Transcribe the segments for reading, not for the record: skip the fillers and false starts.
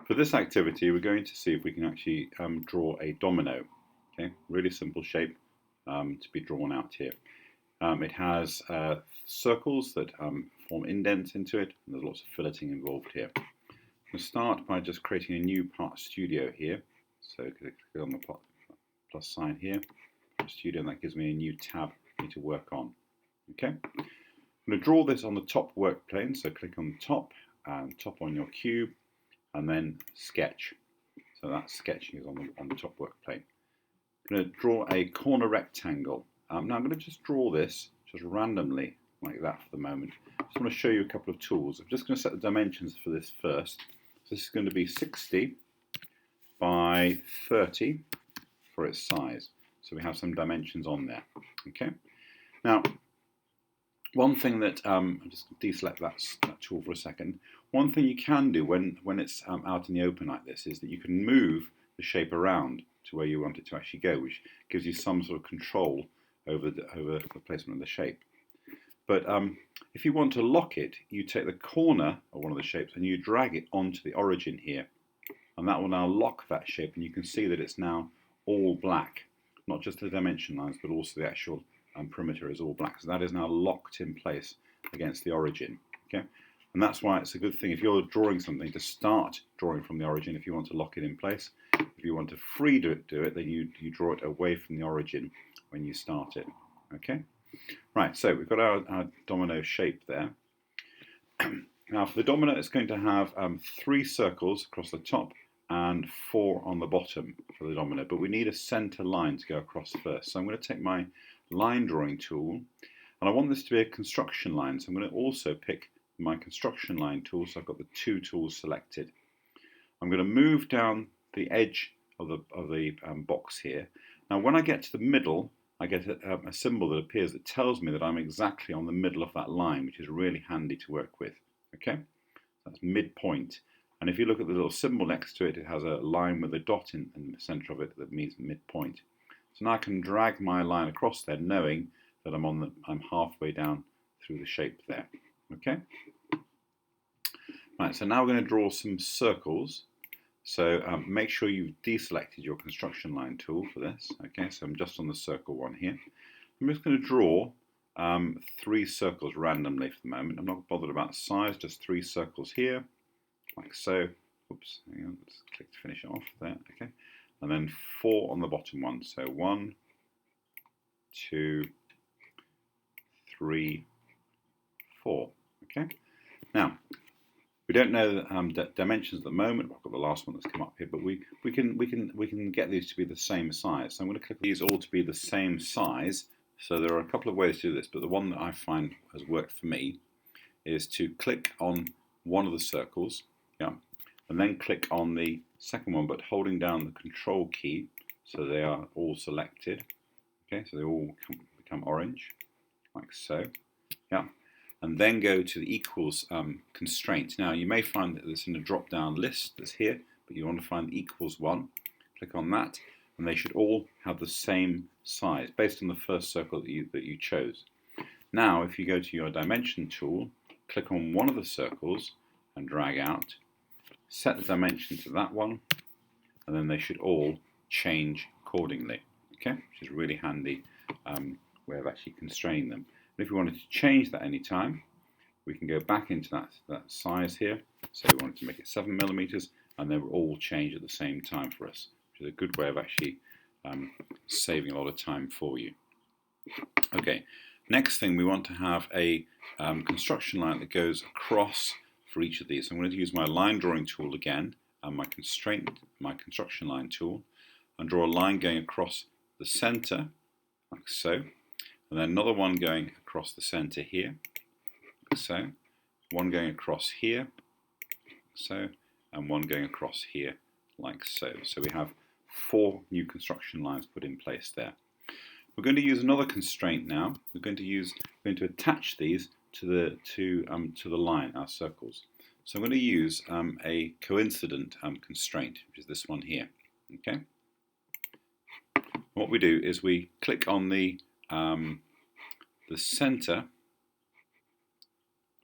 For this activity, we're going to see if we can actually draw a domino. Okay, really simple shape to be drawn out here. It has circles that form indents into it, and there's lots of filleting involved here. We'll start by just creating a new part studio here. So click on the plus sign here, studio, and that gives me a new tab for me to work on. Okay, I'm going to draw this on the top work plane. So click on the top and top on your cube, and then sketch. So that sketching is on the top work plane. I'm going to draw a corner rectangle. Now I'm going to just draw this just randomly like that for the moment. I just want to show you a couple of tools. I'm just going to set the dimensions for this first. So this is going to be 60 by 30 for its size. So we have some dimensions on there. Okay. Now, one thing that I'm just going to deselect that tool for a second. One thing you can do when it's out in the open like this is that you can move the shape around to where you want it to actually go, which gives you some sort of control over the placement of the shape. But if you want to lock it, you take the corner of one of the shapes and you drag it onto the origin here, and that will now lock that shape, and you can see that it's now all black, not just the dimension lines but also the actual perimeter is all black. So that is now locked in place against the origin. Okay, and that's why it's a good thing if you're drawing something to start drawing from the origin if you want to lock it in place. If you want to free do it, then you draw it away from the origin when you start it. Okay, right, so we've got our domino shape there. Now for the domino, it's going to have 3 circles across the top and 4 on the bottom for the domino, but we need a center line to go across first. So I'm going to take my line drawing tool, and I want this to be a construction line, so I'm going to also pick my construction line tool. So I've got the 2 tools selected. I'm going to move down the edge of the box here. Now when I get to the middle, I get a symbol that appears that tells me that I'm exactly on the middle of that line, which is really handy to work with. Okay, that's midpoint. And if you look at the little symbol next to it, it has a line with a dot in the center of it that means midpoint. So now I can drag my line across there, knowing that I'm halfway down through the shape there. Okay. Right. So now we're going to draw some circles. So make sure you've deselected your construction line tool for this. Okay. So I'm just on the circle one here. I'm just going to draw 3 circles randomly for the moment. I'm not bothered about size. Just 3 circles here, like so. Oops. Hang on. Let's click to finish it off there. Okay. And then 4 on the bottom one. So 1, 2, 3, 4. Okay. Now we don't know the dimensions at the moment. I've got the last one that's come up here, but we can get these to be the same size. So I'm going to click these all to be the same size. So there are a couple of ways to do this, but the one that I find has worked for me is to click on one of the circles, yeah, and then click on the second one, but holding down the control key so they are all selected. Okay, so they all become orange, like so, yeah, and then go to the equals constraint. Now you may find that there's in a drop-down list that's here, but you want to find the equals one. Click on that, and they should all have the same size based on the first circle that you chose. Now, if you go to your dimension tool, click on one of the circles and drag out, set the dimension to that one, and then they should all change accordingly. Okay, which is a really handy way of actually constraining them. And if we wanted to change that any time, we can go back into that size here. So we wanted to make it 7 millimeters, and they will all change at the same time for us, which is a good way of actually saving a lot of time for you. Okay, next thing, we want to have a construction line that goes across for each of these. So I'm going to use my line drawing tool again, and my construction line tool, and draw a line going across the center, like so, and then another one going across the center here, like so, one going across here, like so, and one going across here, like so. So we have 4 new construction lines put in place there. We're going to use another constraint now. We're going to attach these to the line, our circles. So I'm going to use a coincident constraint, which is this one here. Okay. What we do is we click on the center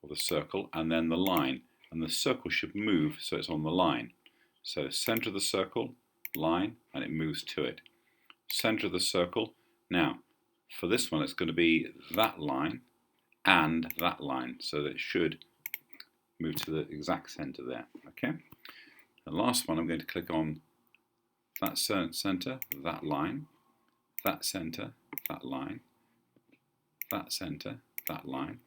of the circle and then the line, and the circle should move so it's on the line. So center of the circle, line, and it moves to it. Center of the circle. Now, for this one, it's going to be that line and that line, so that it should move to the exact center there. Okay. The last one, I'm going to click on that center, that line, that center, that line, that center, that line,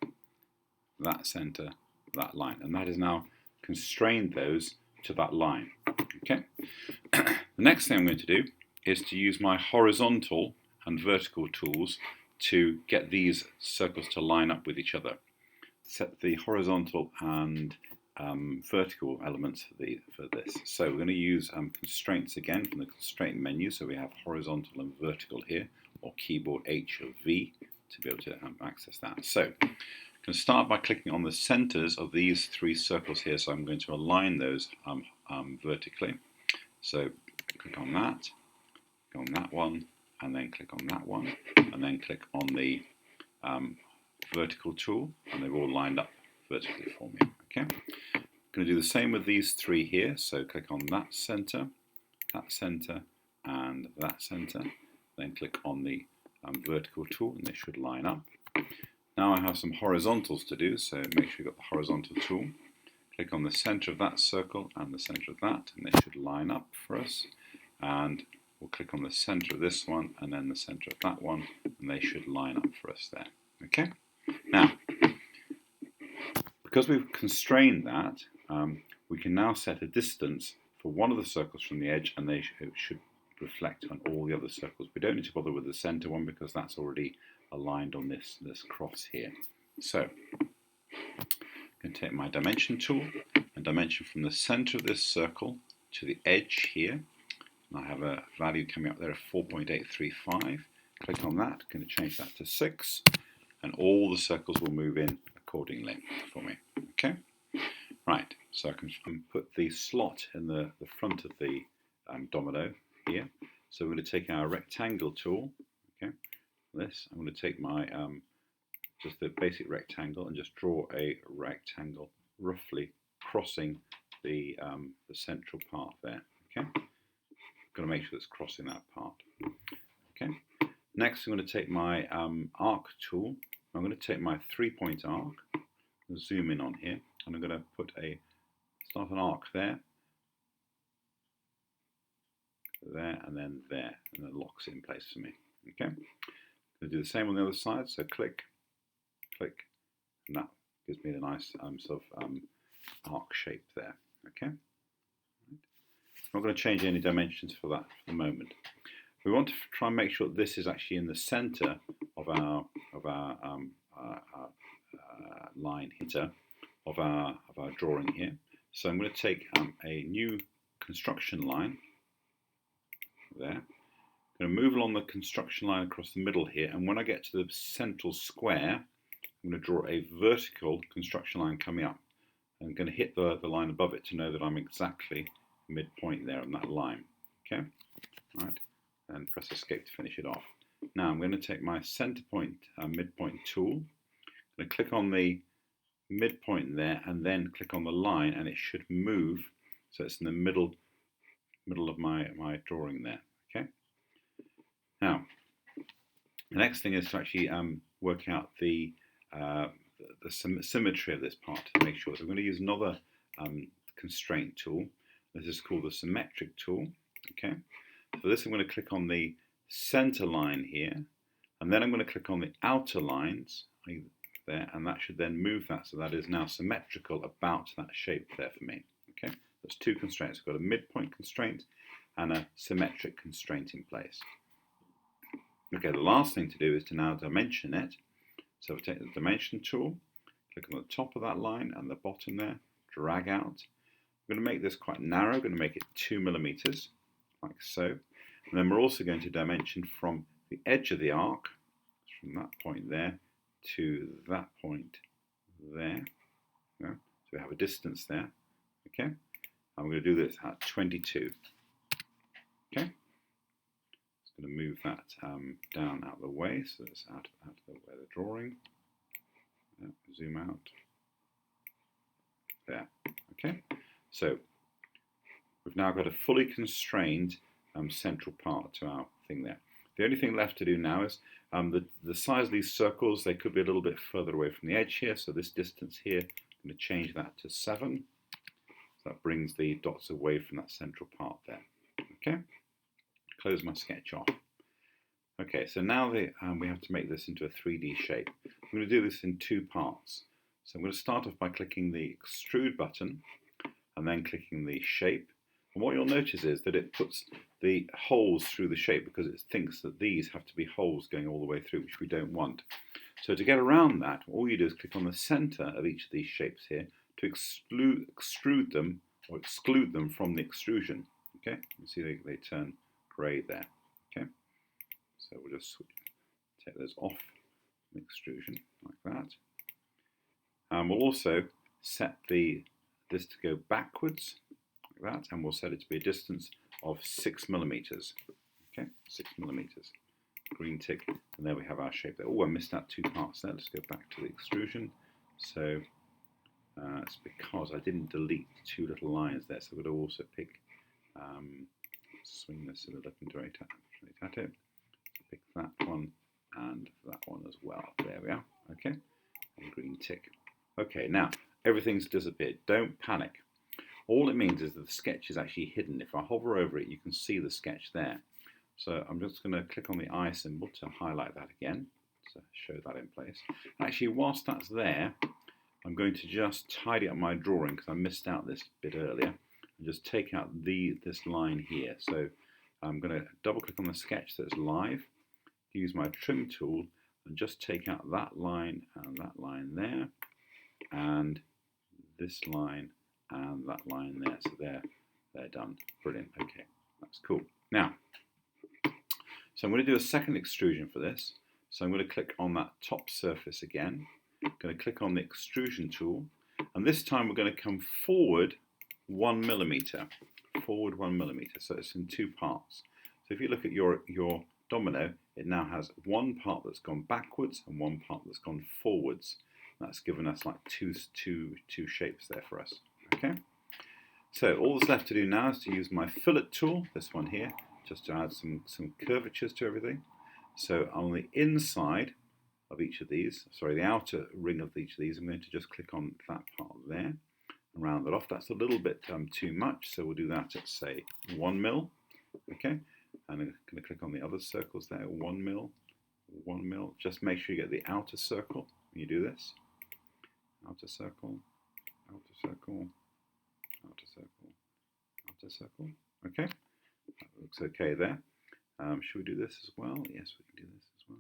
that center, that line, and that has now constrained those to that line. Okay. The next thing I'm going to do is to use my horizontal and vertical tools to get these circles to line up with each other. Set the horizontal and vertical elements for this. So we're going to use constraints again from the constraint menu. So we have horizontal and vertical here, or keyboard H or V to be able to access that. So I'm going to start by clicking on the centers of these three circles here. So I'm going to align those vertically. So click on that, click on that one, and then click on that one, and then click on the vertical tool, and they've all lined up vertically for me. Okay. I'm going to do the same with these three here. So click on that center, and that center. Then click on the vertical tool, and they should line up. Now I have some horizontals to do, so make sure you've got the horizontal tool. Click on the center of that circle and the center of that, and they should line up for us. And we'll click on the center of this one and then the center of that one, and they should line up for us there. Okay. Now, because we've constrained that, we can now set a distance for one of the circles from the edge, and it should reflect on all the other circles. We don't need to bother with the center one because that's already aligned on this cross here. So I'm going to take my dimension tool and dimension from the center of this circle to the edge here. And I have a value coming up there of 4.835. Click on that. I'm going to change that to 6, and all the circles will move in accordingly for me. Okay. Right. So I can put the slot in the front of the domino here. So we're going to take our rectangle tool. Okay. This. I'm going to take my just the basic rectangle and just draw a rectangle roughly crossing the central part there. Okay. Got to make sure it's crossing that part. Okay. Next, I'm going to take my arc tool. I'm going to take my 3-point arc, zoom in on here, and I'm going to put start an arc there, and then there, and then locks it in place for me. Okay. I'm going to do the same on the other side. So click, click, and that gives me a nice sort of arc shape there. Okay. I'm not going to change any dimensions for that for the moment. We want to try and make sure that this is actually in the center of our line here, of our drawing here. So I'm going to take a new construction line there. I'm going to move along the construction line across the middle here, and when I get to the central square, I'm going to draw a vertical construction line coming up. I'm going to hit the line above it to know that I'm exactly midpoint there on that line. Okay, right, and press escape to finish it off. Now I'm going to take my center point midpoint tool. I'm going to click on the midpoint there, and then click on the line, and it should move so it's in the middle of my drawing there. Okay. Now the next thing is to actually work out the symmetry of this part to make sure. So I'm going to use another constraint tool. This is called the symmetric tool. Okay. For this, I'm going to click on the center line here, and then I'm going to click on the outer lines there, and that should then move that so that is now symmetrical about that shape there for me. Okay. There's two constraints. I've got a midpoint constraint and a symmetric constraint in place. Okay. The last thing to do is to now dimension it. So I'll take the dimension tool, click on the top of that line and the bottom there, drag out. I'm going to make this quite narrow. I'm going to make it 2 millimeters, like so. And then we're also going to dimension from the edge of the arc, from that point there to that point there. Yeah. So we have a distance there. Okay. I'm going to do this at 22. Okay. Just going to move that down out of the way, so it's out of the way of the drawing. Yeah. Zoom out. There. Okay. So we've now got a fully constrained central part to our thing there. The only thing left to do now is the size of these circles, they could be a little bit further away from the edge here, so this distance here, I'm going to change that to 7. So that brings the dots away from that central part there. Okay, close my sketch off. Okay, so now we have to make this into a 3D shape. I'm going to do this in 2 parts. So I'm going to start off by clicking the extrude button and then clicking the shape. And what you'll notice is that it puts the holes through the shape because it thinks that these have to be holes going all the way through, which we don't want. So to get around that, all you do is click on the center of each of these shapes here to extrude them or exclude them from the extrusion. Okay, you see they turn grey there. Okay, so we'll just take those off the extrusion like that. We'll also set this to go backwards like that, and we'll set it to be a distance of 6 millimeters. Okay, 6 millimeters. Green tick, and there we have our shape there. Oh, I missed out 2 parts there. Let's go back to the extrusion. So it's because I didn't delete 2 little lines there, so I'm going to also pick, swing this a little up and right at it. So pick that one and that one as well. There we are. Okay, and green tick. Okay, now everything's disappeared. Don't panic. All it means is that the sketch is actually hidden. If I hover over it, you can see the sketch there. So I'm just going to click on the eye symbol to highlight that again, to show that in place. Actually, whilst that's there, I'm going to just tidy up my drawing because I missed out this bit earlier, and just take out this line here. So I'm going to double click on the sketch that's live, use my trim tool, and just take out that line and that line there, and this line and that line there. So they're done. Brilliant. Okay, that's cool. Now, so I'm going to do a second extrusion for this. So I'm going to click on that top surface again. I'm going to click on the extrusion tool, and this time we're going to come forward 1 millimeter. Forward 1 millimeter. So it's in 2 parts. So if you look at your domino, it now has 1 part that's gone backwards and 1 part that's gone forwards. That's given us like two shapes there for us. Okay. So all that's left to do now is to use my fillet tool, this one here, just to add some curvatures to everything. So on the inside of each of these, sorry, the outer ring of each of these, I'm going to just click on that part there and round that off. That's a little bit too much, so we'll do that at, say, 1 mil. Okay, and I'm going to click on the other circles there, 1 mil, 1 mil. Just make sure you get the outer circle when you do this. Outer circle, outer circle, outer circle, outer circle. Okay, that looks okay there. Should we do this as well? Yes, we can do this as well.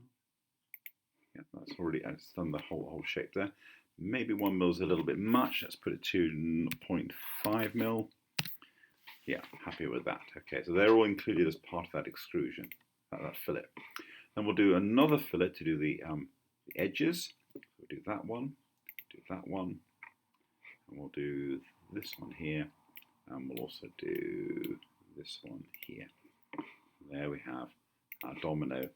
Yeah, that's already done the whole shape there. Maybe 1 mil is a little bit much. Let's put it to 0.5 mil. Yeah, happy with that. Okay, so they're all included as part of that extrusion, that fillet. Then we'll do another fillet to do the edges. We'll do that one, and we'll do this one here, and we'll also do this one here. There we have our domino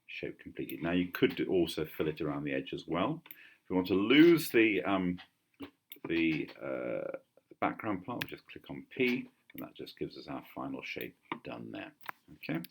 shape completed. Now you could also fillet around the edge as well. If we want to lose the background part, we'll just click on P, and that just gives us our final shape done there. Okay.